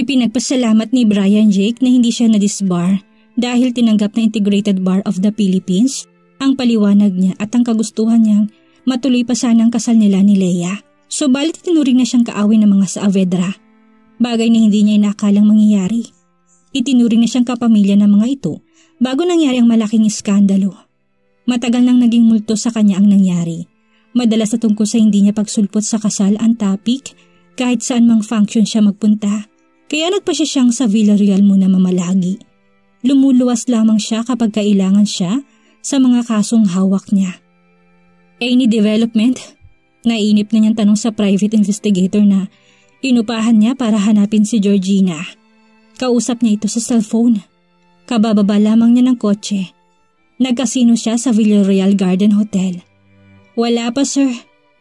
Ipinagpasalamat ni Brian Jake na hindi siya na-disbar dahil tinanggap na Integrated Bar of the Philippines ang paliwanag niya at ang kagustuhan niyang matuloy pa sana ang kasal nila ni Leia. Subalit itinuring na siyang kaaway ng mga Saavedra, bagay na hindi niya inakalang mangyayari. Itinuring na siyang kapamilya ng mga ito bago nangyari ang malaking iskandalo. Matagal nang naging multo sa kanya ang nangyari. Madalas na tungkol sa hindi niya pagsulpot sa kasal ang topic kahit saan mang function siya magpunta. Kaya nagpasya siyang sa Villarreal muna mamalagi. Lumuluwas lamang siya kapag kailangan siya sa mga kasong hawak niya. Any development? Nainip na niyang tanong sa private investigator na inupahan niya para hanapin si Georgina. Kausap niya ito sa cellphone. Kabababa lamang niya ng kotse. Nagkasino siya sa Villarreal Garden Hotel. Wala pa sir.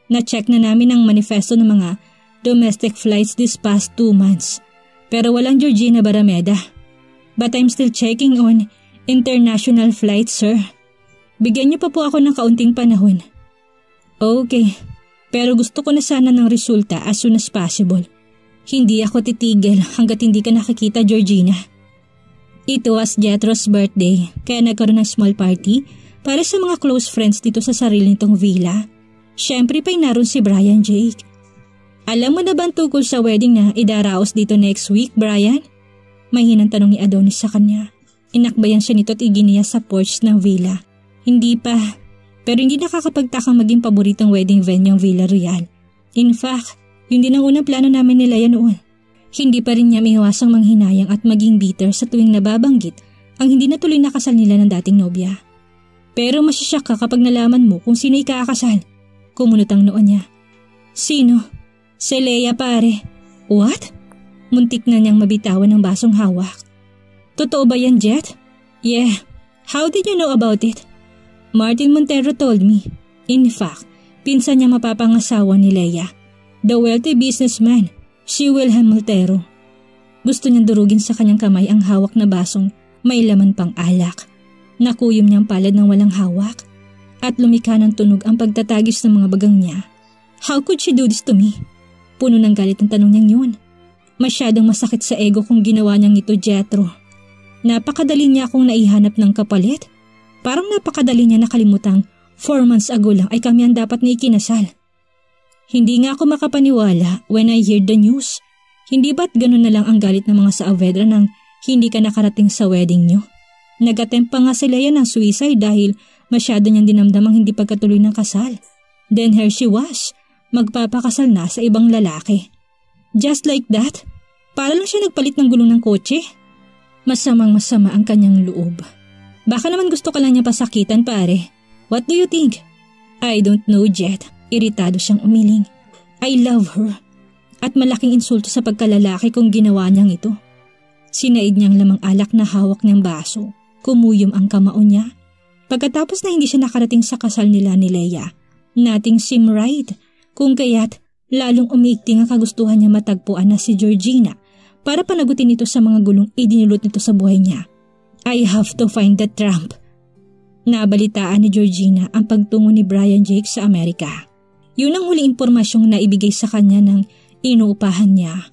Na-check na namin ang manifesto ng mga domestic flights this past 2 months. Pero walang Georgina Barameda. But I'm still checking on international flights, sir. Bigyan niyo pa po ako ng kaunting panahon. Okay, pero gusto ko na sana ng resulta as soon as possible. Hindi ako titigil hanggat hindi ka nakikita, Georgina. It was Jethro's birthday, kaya nagkaroon ng small party para sa mga close friends dito sa sarili nitong villa. Siyempre pa'y naroon si Brian Jake. Alam mo na ba tungkol sa wedding na idaraos dito next week, Brian? Mahinang tanong ni Adonis sa kanya. Inakbayan siya nito at iginiya sa porch ng villa. Hindi pa, pero hindi nakakapagtakang maging paboritong wedding venue ang Villarreal. In fact, yun din ang unang plano namin nila yan noon. Hindi pa rin niya maiwasang manghinayang at maging bitter sa tuwing nababanggit ang hindi natuloy na kasal nila ng dating nobya. Pero masasyak ka kapag nalaman mo kung sino ikakasal. Kumunot ang noon niya. Sino? Si Leia pare. What? Muntik na niyang mabitawan ng basong hawak. Totoo ba yan, Jet? Yeah. How did you know about it? Martin Montero told me. In fact, pinsan niya mapapangasawa ni Leia. The wealthy businessman, si Wilhelm Montero. Gusto niyang durugin sa kanyang kamay ang hawak na basong may laman pang alak. Nakuyom niyang palad ng walang hawak at lumikha ng tunog ang pagtatagis ng mga bagang niya. How could she do this to me? Puno ng galit ang tanong niyang yun. Masyadong masakit sa ego kung ginawa niyang ito, Jethro. Napakadali niya akong naihanap ng kapalit. Parang napakadali niya nakalimutang 4 months ago lang ay kami ang dapat na ikinasal. Hindi nga ako makapaniwala when I heard the news. Hindi ba't ganun na lang ang galit ng mga Saavedra nang hindi ka nakarating sa wedding niyo? Nag-attempt pa nga sila yan ng suicide dahil masyado niyang dinamdamang hindi pagkatuloy ng kasal. Then here she was, magpapakasal na sa ibang lalaki. Just like that, para lang siya nagpalit ng gulong ng kotse. Masamang masama ang kanyang loob. Baka naman gusto ka lang niya pasakitan, pare. What do you think? I don't know, Jet. Iritado siyang umiling. I love her. At malaking insulto sa pagkalalaki kung ginawa niyang ito. Sinaid niyang lamang alak na hawak niyang baso. Kumuyom ang kamao niya. Pagkatapos na hindi siya nakarating sa kasal nila ni Leia, nothing seemed right. Kung kaya't lalong umiigting ang kagustuhan niya matagpuan na si Georgina para panagutin ito sa mga gulong idinulot nito sa buhay niya. I have to find that tramp. Nabalitaan ni Georgina ang pagtungo ni Brian Jake sa Amerika. Yun ang huling impormasyong naibigay sa kanya ng inuupahan niya.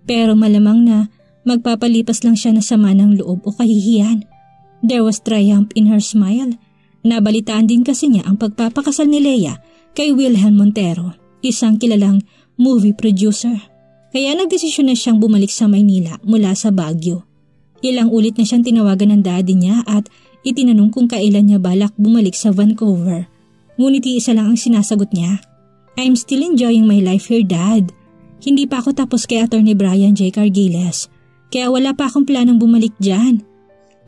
Pero malamang na magpapalipas lang siya na sama ng loob o kahihiyan. There was triumph in her smile. Nabalitaan din kasi niya ang pagpapakasal ni Leia kay Wilhelm Montero, isang kilalang movie producer. Kaya nagdesisyon na siyang bumalik sa Maynila mula sa Baguio. Ilang ulit na siyang tinawagan ng daddy niya at itinanong kung kailan niya balak bumalik sa Vancouver. Ngunit isa lang ang sinasagot niya. I'm still enjoying my life here, Dad. Hindi pa ako tapos kay Attorney Brian J. Cargiles, kaya wala pa akong planong bumalik dyan.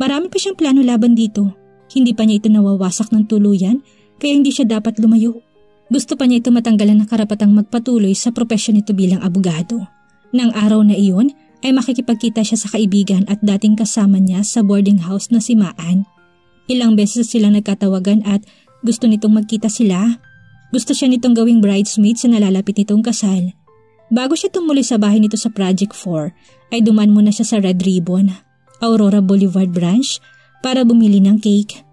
Marami pa siyang plano laban dito. Hindi pa niya ito nawawasak ng tuluyan, kaya hindi siya dapat lumayo. Gusto pa niya ito matanggalan ng karapatang magpatuloy sa propesyon nito bilang abogado. Nang araw na iyon, ay makikipagkita siya sa kaibigan at dating kasama niya sa boarding house na si Maan. Ilang beses silang nagkatawagan at gusto nitong magkita sila. Gusto siya nitong gawing bridesmaid sa nalalapit nitong kasal. Bago siya tumuloy sa bahay nito sa Project 4, ay duman muna siya sa Red Ribbon, Aurora Boulevard branch para bumili ng cake.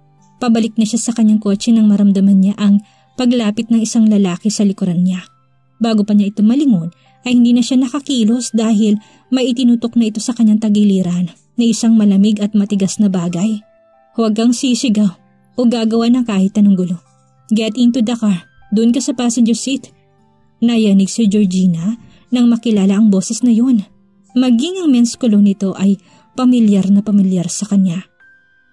Pabalik na siya sa kanyang kotse nang maramdaman niya ang paglapit ng isang lalaki sa likuran niya. Bago pa niya ito malingon, ay hindi na siya nakakilos dahil may itinutok na ito sa kanyang tagiliran na isang malamig at matigas na bagay. Huwag kang sisigaw o gagawa ng kahit anong gulo. Get into the car. Doon ka sa passenger seat. Nayanig si Georgina nang makilala ang boses na yun. Maging ang men's cologne nito ay pamilyar na pamilyar sa kanya.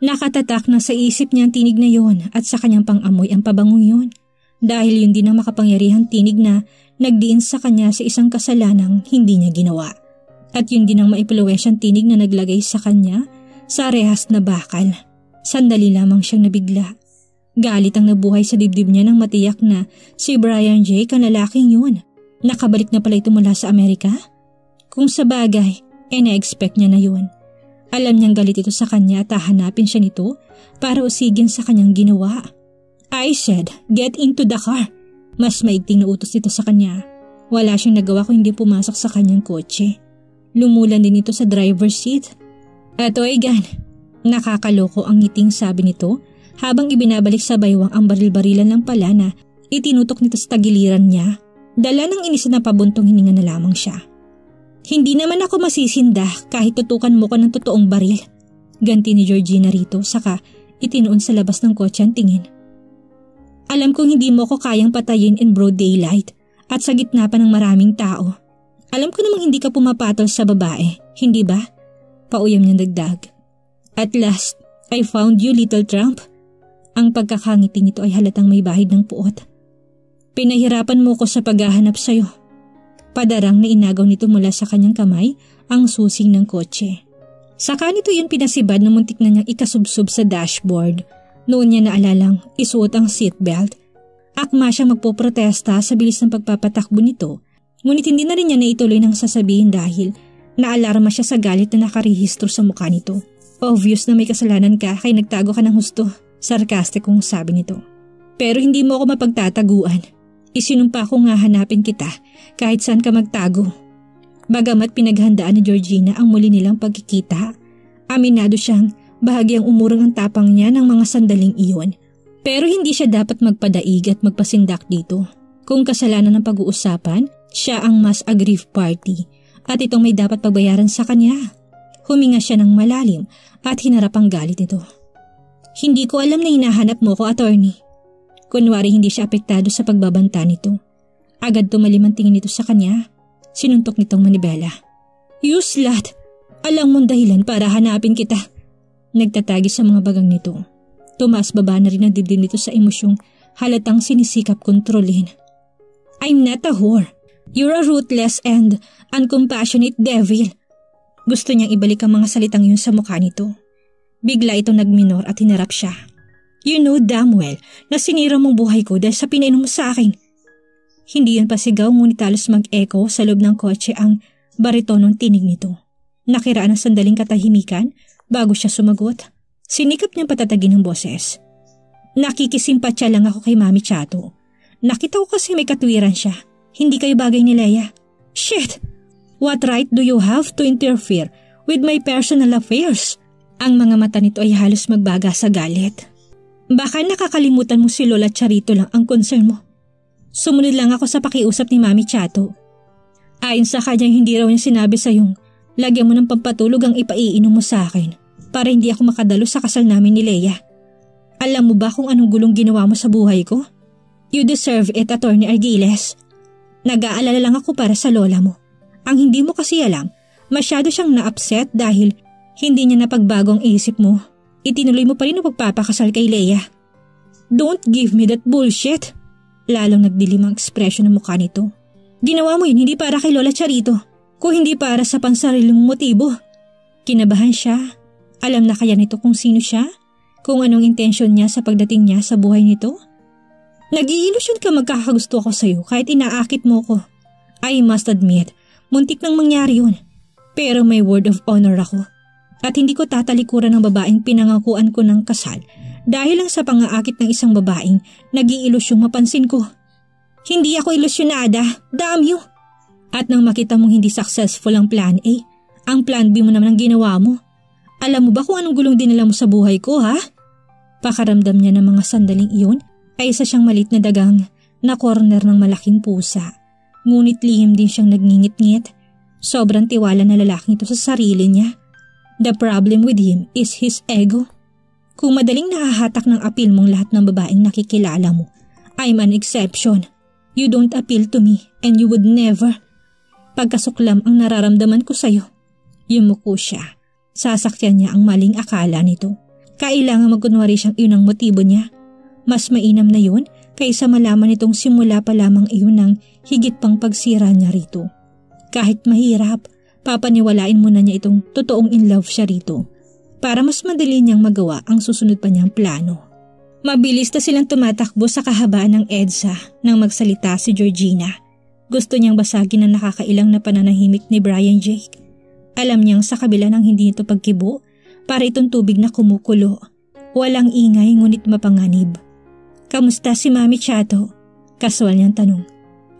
Nakatatak na sa isip niya ang tinig na yon at sa kanyang pang-amoy ang pabangong yun. Dahil yun din ang makapangyarihang tinig na nagdiin sa kanya sa isang kasalanang hindi niya ginawa. At yun din ang maimpluwensyang tinig na naglagay sa kanya sa rehas na bakal. Sandali lamang siyang nabigla. Galit ang nabuhay sa dibdib niya nang matiyak na si Brian Jake ang lalaking yun. Nakabalik na pala ito mula sa Amerika? Kung sa bagay, na-expect niya na yun. Alam niyang galit ito sa kanya at hahanapin siya nito para usigin sa kanyang ginawa. I said, get into the car. Mas maigting na utos dito sa kanya. Wala siyang nagawa kung hindi pumasok sa kanyang kotse. Lumulan din ito sa driver's seat. Ato ay gan. Nakakaloko ang ngiting sabi nito habang ibinabalik sa baywang ang baril-barilan lang pala na itinutok nito sa tagiliran niya. Dala ng inis na pabuntong hininga na lamang siya. Hindi naman ako masisinda kahit tutukan mo ko ng totoong baril. Ganti ni Georgina rito saka itinuon sa labas ng kotse ang tingin. Alam kong hindi mo ko kayang patayin in broad daylight at sa gitna pa ng maraming tao. Alam ko namang hindi ka pumapatol sa babae, hindi ba? Pauyam niyang dagdag. At last, I found you, little tramp. Ang pagkakangiti nito ay halatang may bahid ng puot. Pinahirapan mo ko sa paghahanap sa'yo. Padarang na inagaw nito mula sa kanyang kamay ang susi ng kotse. Saka nito yun pinasibad na muntik na niyang ikasubsob sa dashboard. Noon niya naalalang isuot ang seatbelt. Akma siyang magpoprotesta sa bilis ng pagpapatakbo nito. Ngunit hindi na rin niya naituloy ng sasabihin dahil naalarma siya sa galit na nakarehistro sa mukha nito. Obvious na may kasalanan ka kaya nagtago ka ng husto. Sarkastikong sabi nito. Pero hindi mo ako mapagtataguan. Isinumpa ko nga hanapin kita kahit saan ka magtago. Bagamat pinaghandaan ni Georgina ang muli nilang pagkikita, aminado siyang bahagyang umurong ang tapang niya ng mga sandaling iyon. Pero hindi siya dapat magpadaig at magpasindak dito. Kung kasalanan ng pag-uusapan, siya ang mas aggrieved party at itong may dapat pagbayaran sa kanya. Huminga siya ng malalim at hinarap ang galit nito. Hindi ko alam na hinahanap mo ko, attorney. Kunwari hindi siya apektado sa pagbabanta nito. Agad tumalim ang tingin nito sa kanya. Sinuntok nitong manibela. You slut! Alam mong dahilan para hanapin kita. Nagtatagi sa mga bagang nito. Tumaas baba na rin ang dibdib nito sa emosyong halatang sinisikap kontrolin. I'm not a whore. You're a ruthless and uncompassionate devil. Gusto niyang ibalik ang mga salitang yun sa mukha nito. Bigla itong nagminor at hinarap siya. You know damn well na sinira mong buhay ko dahil sa pinainom mo sa akin. Hindi yun pasigaw ngunit halos mag-echo sa loob ng kotse ang baritonong tinig nito. Nakiraan ng sandaling katahimikan bago siya sumagot. Sinikap niyang patatagin ng boses. Nakikisimpatya lang ako kay Mami Chato. Nakita ko kasi may katwiran siya. Hindi kayo bagay ni Leia. Shit! What right do you have to interfere with my personal affairs? Ang mga mata nito ay halos magbaga sa galit. Baka nakakalimutan mo si Lola Charito lang ang concern mo. Sumunod lang ako sa pakiusap ni Mami Chato. Ayon sa kanya hindi raw niya sinabi sa yung lagyan mo ng pampatulog ang ipaiinom mo sa akin para hindi ako makadalo sa kasal namin ni Leia. Alam mo ba kung anong gulong ginawa mo sa buhay ko? You deserve it, Attorney Argiles. Nag-aalala lang ako para sa lola mo. Ang hindi mo kasi alam, masyado siyang na-upset dahil hindi niya napagbago ang isip mo. Itinuloy mo pa rin ang pagpapakasal kay Leia. Don't give me that bullshit. Lalong nagdilim ang ekspresyon ng mukha nito. Ginawa mo yun hindi para kay Lola Charito, kung hindi para sa pansariling motibo. Kinabahan siya. Alam na kaya nito kung sino siya? Kung anong intensyon niya sa pagdating niya sa buhay nito? Nag-iilusyon ka magkakagusto ako sa'yo kahit inaakit mo ko. I must admit, muntik nang mangyari yun. Pero may word of honor ako. At hindi ko tatalikuran ng babaeng pinangakuan ko ng kasal dahil lang sa pangaakit ng isang babaeng nag-iilusyong mapansin ko. Hindi ako ilusyonada, damn you! At nang makita mong hindi successful ang plan A, ang plan B mo naman ang ginawa mo. Alam mo ba kung anong gulong dinala mo sa buhay ko, ha? Pakaramdam niya ng mga sandaling iyon ay isa siyang malit na dagang na corner ng malaking pusa. Ngunit lihim din siyang nagngingit-ngit. Sobrang tiwala na lalaking ito sa sarili niya. The problem with him is his ego. Kung madaling nahahatak ng appeal mong lahat ng babaeng nakikilala mo, I'm an exception. You don't appeal to me and you would never. Pagkasuklam ang nararamdaman ko sa'yo. Yumuko siya. Sasakyan niya ang maling akala nito. Kailangan magkunwari siyang iyon ang motibo niya. Mas mainam na yun kaysa malaman nitong simula pa lamang iyon ng higit pang pagsira niya rito. Kahit mahirap, papaniwalain muna niya itong totoong in love siya rito para mas madali niyang magawa ang susunod pa niyang plano. Mabilis na silang tumatakbo sa kahabaan ng EDSA nang magsalita si Georgina. Gusto niyang basagin ang nakakailang na pananahimik ni Brian Jake. Alam niyang sa kabila ng hindi ito pagkibo, para itong tubig na kumukulo. Walang ingay ngunit mapanganib. Kamusta si Mami Chato? Kaswal niyang tanong.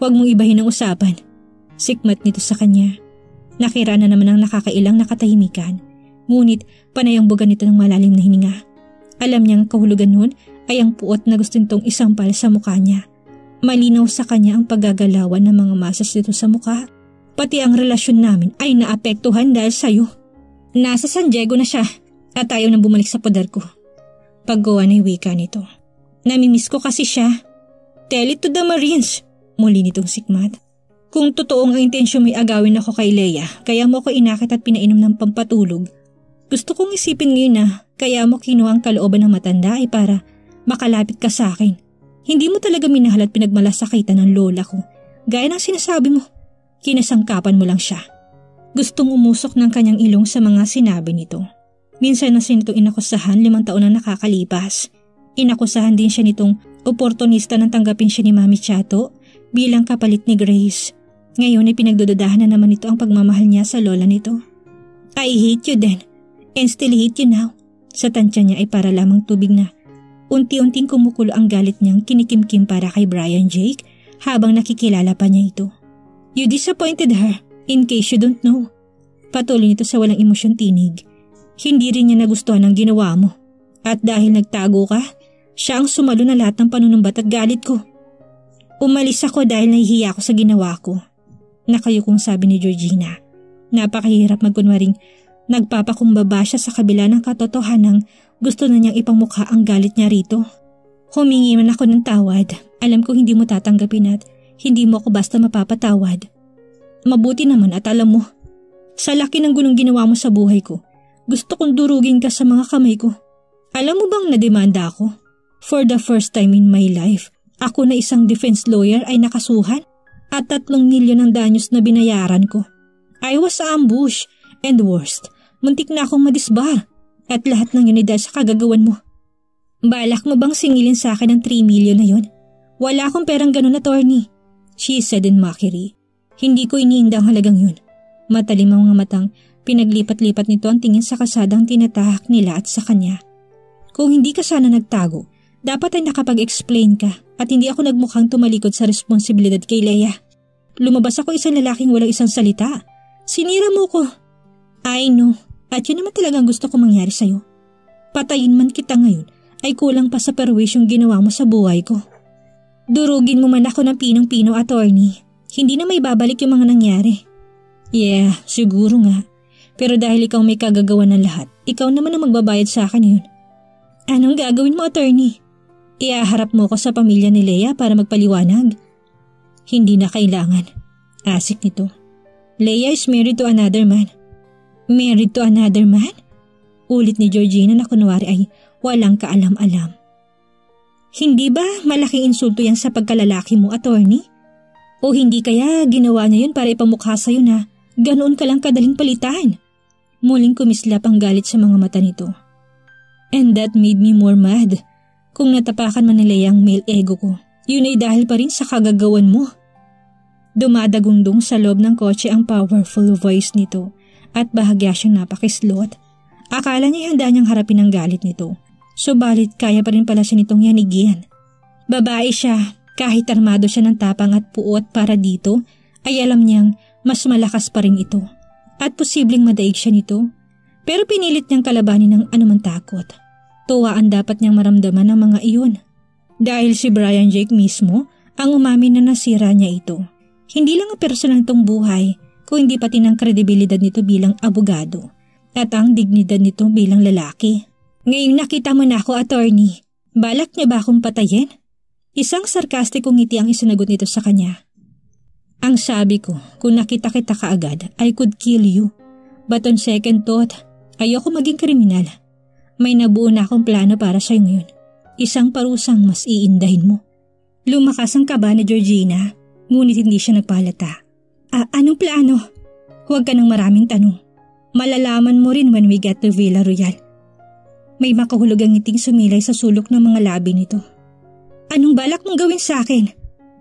Huwag mong ibahin ang usapan. Sikmat nito sa kanya. Nakira na naman ang nakakailang nakatahimikan. Ngunit panay ang buga nito ng malalim na hininga. Alam niyang kahulugan nun ay ang puot na gusto nitong isampal sa mukha niya. Malinaw sa kanya ang paggagalawan ng mga masas nito sa mukha. Pati ang relasyon namin ay naapektuhan dahil sa'yo. Nasa San Diego na siya at ayaw na bumalik sa poder ko. Paggawa na wika nito. Namimiss ko kasi siya. Tell it to the Marines. Muli nitong sikmat. Kung totoong ang intensyon mo'y agawin ako kay Leia, kaya mo ako inakit at pinainom ng pampatulog. Gusto kong isipin ngayon na kaya mo kinuha ang kalooban ng matanda ay para makalapit ka sa akin. Hindi mo talaga minahal at pinagmalasakitan ng lola ko. Gaya ng sinasabi mo, kinasangkapan mo lang siya. Gustong umusok ng kanyang ilong sa mga sinabi nito. Minsan na siya nitong inakusahan 5 taon na nakakalipas. Inakusahan din siya nitong oportunista nang tanggapin siya ni Mami Chato bilang kapalit ni Grace. Ngayon ay pinagdududahan na naman ito ang pagmamahal niya sa lola nito. I hate you then, and still hate you now. Sa tansya niya ay para lamang tubig na. Unti-unting kumukulo ang galit niyang kinikimkim para kay Brian Jake habang nakikilala pa niya ito. You disappointed her, in case you don't know. Patuloy nito sa walang emosyon tinig. Hindi rin niya nagustuhan ang ginawa mo. At dahil nagtago ka, siya ang sumalo na lahat ng panunumbat at galit ko. Umalis ako dahil nahihiya ako sa ginawa ko. Nakayukong sabi ni Georgina. Napakahirap magkunwaring nagpapakumbaba siya sa kabila ng katotohanang gusto na niyang ipamukha ang galit niya rito. Humingi man ako ng tawad. Alam ko hindi mo tatanggapin at hindi mo ako basta mapapatawad. Mabuti naman at alam mo, sa laki ng gulong ginawa mo sa buhay ko, gusto kong durugin ka sa mga kamay ko. Alam mo bang nademanda ako? For the first time in my life, ako na isang defense lawyer ay nakasuhan at 3 milyon ang danyos na binayaran ko. I was ambushed and worst, muntik na akong madisbar at lahat ng yun ay dahil sa kagagawan mo. Balak mo bang singilin sa akin ang 3 milyon na yun? Wala akong perang ganun, attorney, she said in mockery. Hindi ko iniinda ang halagang yun. Matalim ang mga matang pinaglipat-lipat nito ang tingin sa kasadang tinatahak nila at sa kanya. Kung hindi ka sana nagtago, dapat ay nakapag-explain ka at hindi ako nagmukhang tumalikod sa responsibilidad kay Leia. Lumabas ako isang lalaking walang isang salita. Sinira mo ko. I know, at yun naman talagang gusto ko mangyari sa'yo. Patayin man kita ngayon ay kulang pa sa perwis yung ginawa mo sa buhay ko. Durugin mo man ako ng pinong-pino, attorney. Hindi na may babalik yung mga nangyari. Yeah, siguro nga. Pero dahil ikaw may kagagawa ng lahat, ikaw naman ang magbabayad sa akin yun. Anong gagawin mo, attorney? Iaharap mo ko sa pamilya ni Leia para magpaliwanag? Hindi na kailangan. Asik nito. Leia is married to another man. Married to another man? Ulit ni Georgina na kunwari ay walang kaalam-alam. Hindi ba malaking insulto yan sa pagkalalaki mo, attorney? O hindi kaya ginawa niya yun para ipamukha sa'yo na ganoon ka lang kadaling palitan? Muling kumislap ang galit sa mga mata nito. And that made me more mad. Kung natapakan man ni Leia ang male ego ko, yun ay dahil pa rin sa kagagawan mo. Dumadagundong sa loob ng kotse ang powerful voice nito at bahagya siyang napakislot. Akala niya handa niyang harapin ang galit nito. Subalit kaya pa rin pala siya nitong yanigyan. Babae siya. Kahit armado siya ng tapang at puot para dito, ay alam niyang mas malakas pa rin ito. At posibleng madaig siya nito. Pero pinilit niyang kalabanin ng anumang takot. Tuwaan dapat niyang maramdaman ng mga iyon. Dahil si Brian Jake mismo ang umamin na nasira niya ito. Hindi lang ang personal nitong buhay, kung hindi pati ng kredibilidad nito bilang abogado at ang dignidad nito bilang lalaki. Ngayong nakita mo na ako, attorney, balak niya ba akong patayin? Isang sarkastikong ngiti ang isinagot nito sa kanya. Ang sabi ko, kung nakita kita kaagad, I could kill you. But on second thought, ayoko maging kriminal. May nabuo na akong plano para sa'yo ngayon. Isang parusang mas iindahin mo. Lumakas ang kaba ni Georgina, ngunit hindi siya nagpahalata. Anong plano? Huwag ka ng maraming tanong. Malalaman mo rin when we get to Villa Royal. May makahulugang ngiting sumilay sa sulok ng mga labi nito. Anong balak mong gawin sa akin?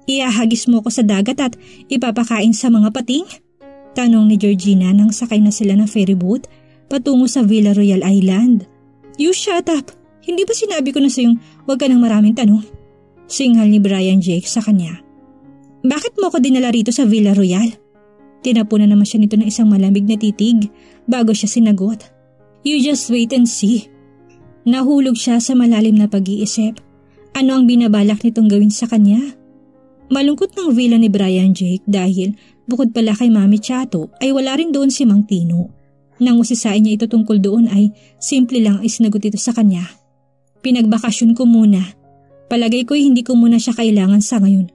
Iahagis mo ko sa dagat at ipapakain sa mga pating? Tanong ni Georgina nang sakay na sila ng ferry boat patungo sa Villa Royal Island. You shut up! Hindi ba sinabi ko na sa'yong huwag ka ng maraming tanong? Singhal ni Brian Jake sa kanya. Bakit mo ko dinala rito sa Villa Royal? Tinapunan naman siya nito ng isang malamig na titig bago siya sinagot. You just wait and see. Nahulog siya sa malalim na pag-iisip. Ano ang binabalak nitong gawin sa kanya? Malungkot ng villa ni Brian Jake dahil bukod pala kay Mami Chato ay wala rin doon si Mang Tino. Nang usisain niya ito tungkol doon ay simple lang ay sinagot ito sa kanya. Pinagbakasyon ko muna. Palagay ko'y hindi ko muna siya kailangan sa ngayon.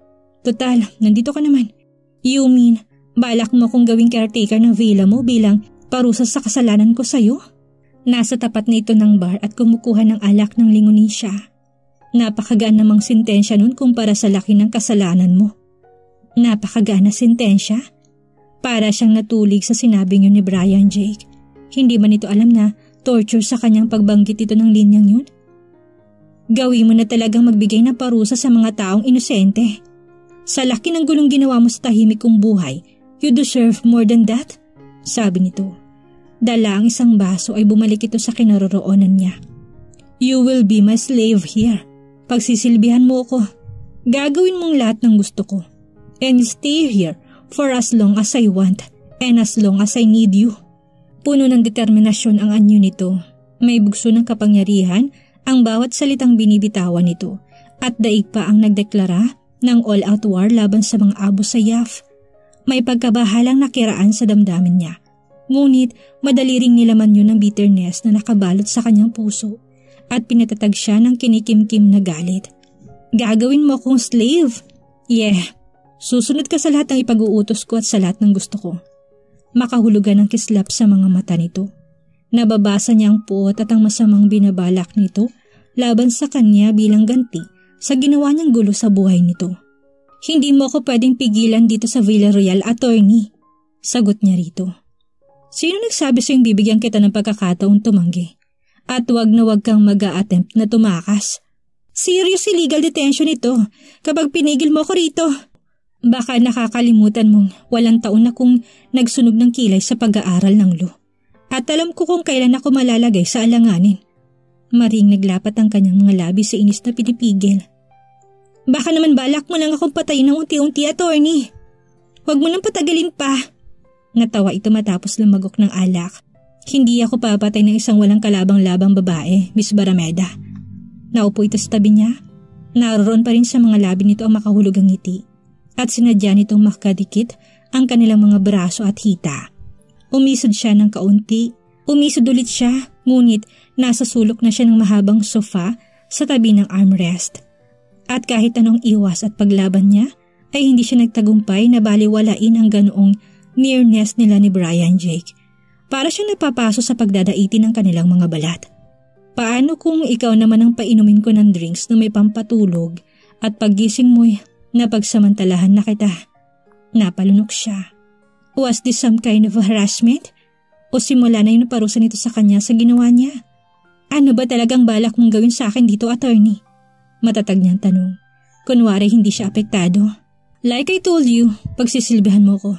Total, nandito ka naman. You mean, balak mo kong gawing caretaker ng villa mo bilang parusa sa kasalanan ko sa'yo? Nasa tapat na ito ng bar at kumukuha ng alak ng lingunin siya. Napakagaan namang sentensya nun kumpara sa laki ng kasalanan mo. Napakagaan na sentensya? Para siyang natulig sa sinabing yun ni Brian Jake. Hindi ba nito alam na torture sa kanyang pagbanggit ito ng linyang yun? Gawin mo na talagang magbigay ng parusa sa mga taong inosente. Sa laki ng gulong ginawa mo sa tahimik kong buhay, you deserve more than that, sabi nito. Dala ang isang baso ay bumalik ito sa kinaroroonan niya. You will be my slave here. Pagsisilbihan mo ako. Gagawin mong lahat ng gusto ko. And stay here for as long as I want and as long as I need you. Puno ng determinasyon ang anyo nito. May bugso ng kapangyarihan ang bawat salitang binibitawan nito at daig pa ang nagdeklara ng all-out war laban sa mga abo sa Yaf. May pagkabahalang nakiraan sa damdamin niya. Ngunit madali ring nilaman yun ng bitterness na nakabalot sa kanyang puso at pinatatag siya ng kinikimkim na galit. Gagawin mo akong slave? Yeah, susunod ka sa lahat ng ipag-uutos ko at sa lahat ng gusto ko. Makahulugan ng kislap sa mga mata nito. Nababasa niya ang puot at ang masamang binabalak nito laban sa kanya bilang ganti sa ginawa niyang gulo sa buhay nito. Hindi mo ako pwedeng pigilan dito sa Villa Royal, attorney. Sagot niya rito. Sino nagsabi sa'yong bibigyan kita ng pagkakataong tumanggi? At wag na wag kang mag-a-attempt na tumakas. Serious illegal detention ito kapag pinigil mo ko rito. Baka nakakalimutan mong walang taon na kung nagsunog ng kilay sa pag-aaral ng law. At alam ko kung kailan ako malalagay sa alanganin. Maring naglapat ang kanyang mga labi sa inis na pinipigil. Baka naman balak mo lang akong patayin ng unti-unti, attorney. Huwag mo nang patagalin pa. Natawa ito matapos lumagok ng alak. Hindi ako papatay ng isang walang kalabang-labang babae, Miss Barameda. Naupo ito sa tabi niya. Naroon pa rin sa mga labi nito ang makahulugang ngiti. At sinadya nitong makadikit ang kanilang mga braso at hita. Umisod siya ng kaunti. Umisod ulit siya, ngunit nasa sulok na siya ng mahabang sofa sa tabi ng armrest. At kahit anong iwas at paglaban niya, ay hindi siya nagtagumpay na baliwalain ang ganoong nearness nila ni Brian Jake. Para siyang napapaso sa pagdadaiti ng kanilang mga balat. Paano kung ikaw naman ang painumin ko ng drinks na may pampatulog at paggising mo'y napagsamantalahan na kita? Napalunok siya. Was this some kind of harassment? O simula na yung parusa nito sa kanya sa ginawa niya? Ano ba talagang balak mong gawin sa akin dito, attorney? Matatag niyang tanong. Kunwari hindi siya apektado. Like I told you, pagsisilbihan mo ko.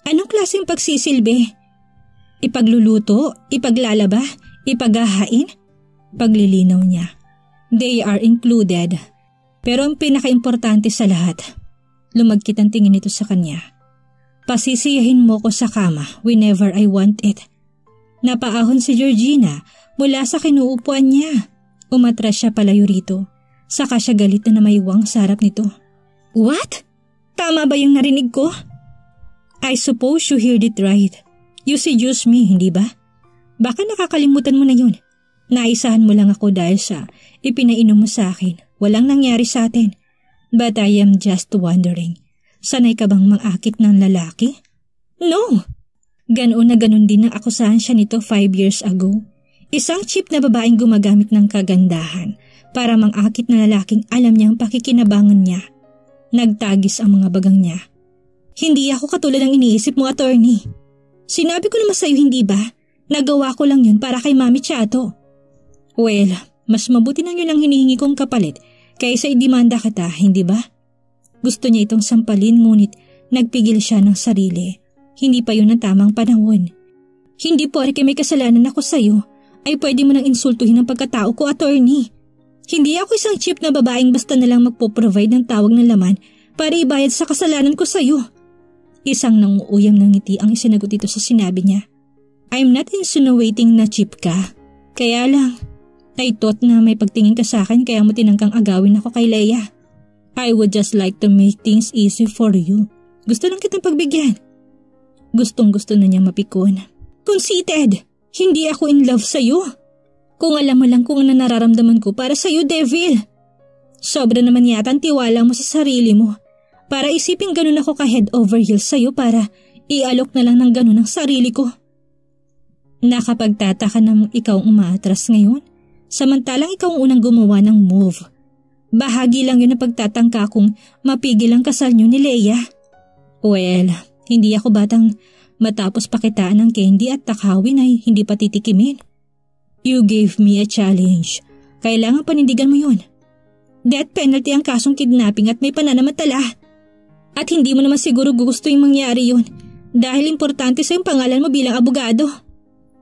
Anong klaseng pagsisilbi? Ipagluluto? Ipaglalaba? Ipaghahain? Paglilinaw niya. They are included. Pero ang pinakaimportante sa lahat, lumagkit ang tingin nito sa kanya. Pasisiyahin mo ko sa kama whenever I want it. Napaahon si Georgina mula sa kinuupuan niya. Umatras siya palayo rito. Saka siya galit na namaiwang sa harap nito. What? Tama ba yung narinig ko? I suppose you heard it right. You seduced me, hindi ba? Baka nakakalimutan mo na yun. Naisahan mo lang ako dahil sa ipinainom mo sa akin. Walang nangyari sa atin. But I am just wondering, sanay ka bang mangakit ng lalaki? No! Ganoon na ganoon din ang akusahan siya nito 5 years ago. Isang cheap na babaeng gumagamit ng kagandahan para mangakit na lalaking alam niyang pakikinabangan niya. Nagtagis ang mga bagang niya. Hindi ako katulad ng iniisip mo, attorney. Sinabi ko naman sa'yo, hindi ba? Nagawa ko lang yun para kay Mami Chato. Well, mas mabuti na yun ang hinihingi kong kapalit kaysa idemanda kita, hindi ba? Gusto niya itong sampalin ngunit nagpigil siya ng sarili. Hindi pa yun ang tamang panahon. Hindi porke may kasalanan ako sa'yo ay pwede mo nang insultuhin ang pagkatao ko, attorney. Hindi ako isang cheap na babaeng basta na lang magpo-provide ng tawag ng laman para ibayad sa kasalanan ko sa'yo. Isang nanguuyam ng ngiti ang isinagot ito sa sinabi niya. I'm not insinuating na cheap ka. Kaya lang, I thought na may pagtingin ka sa akin kaya mo tinangkang agawin ako kay Leia. I would just like to make things easy for you. Gusto lang kitang pagbigyan. Gustong-gusto na niyang mapikon. Conceited! Hindi ako in love sa'yo. Kung alam mo lang kung ano nararamdaman ko para sa'yo, Devil. Sobra naman yata ang tiwala mo sa sarili mo. Para isipin ganun ako ka head over heels sa'yo para ialok na lang ng ganun ang sarili ko. Nakapagtataka na ikaw umaatras ngayon, samantalang ikaw ang unang gumawa ng move. Bahagi lang yun na pagtatangka kung mapigil ang kasal niyo ni Leia. Well, hindi ako batang matapos pakitaan ng candy at takawin ay hindi pa titikimin. You gave me a challenge. Kailangan panindigan mo yun. Death penalty ang kasong kidnapping at may pananamatala. At hindi mo naman siguro gusto yung mangyari yun dahil importante sa yung pangalan mo bilang abogado.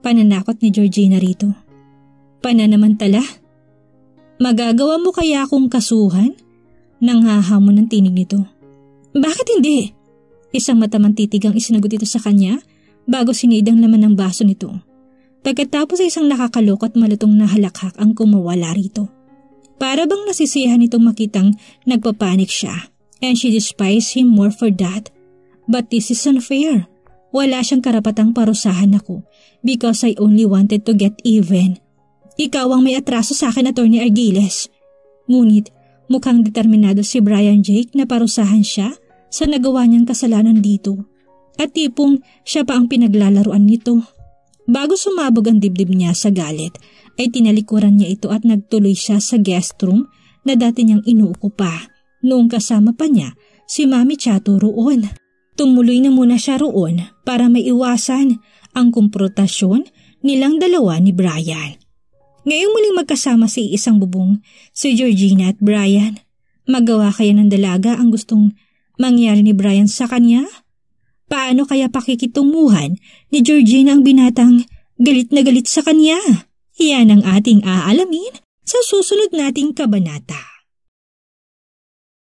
Pananakot ni Georgina rito. Pananamantala? Magagawa mo kaya akong kasuhan? Nanghahamon ng tinig nito. Bakit hindi? Isang matamang titig ang isinagot ito sa kanya bago sinid ang laman ng baso nito. Pagkatapos ay isang nakakaloko at malutong na halakhak ang kumawala rito. Para bang nasisiyahan itong makitang nagpapanik siya and she despised him more for that. But this is unfair. Wala siyang karapatang parusahan ako because I only wanted to get even. Ikaw ang may atraso sa akin, Attorney Argiles. Ngunit mukhang determinado si Brian Jake na parusahan siya sa nagawa niyang kasalanan dito. At tipong siya pa ang pinaglalaruan nito. Bago sumabog ang dibdib niya sa galit, ay tinalikuran niya ito at nagtuloy siya sa guest room na dati niyang inuukupa noong kasama pa niya si Mami Chato roon. Tumuloy na muna siya roon para maiwasan ang kumprontasyon nilang dalawa ni Brian. Ngayong muling magkasama sa isang bubong, si Georgina at Brian, magawa kaya ng dalaga ang gustong mangyari ni Brian sa kanya? Paano kaya pakikitunguhan ni Georgina ang binatang galit na galit sa kanya? Yan ang ating aalamin sa susunod nating kabanata.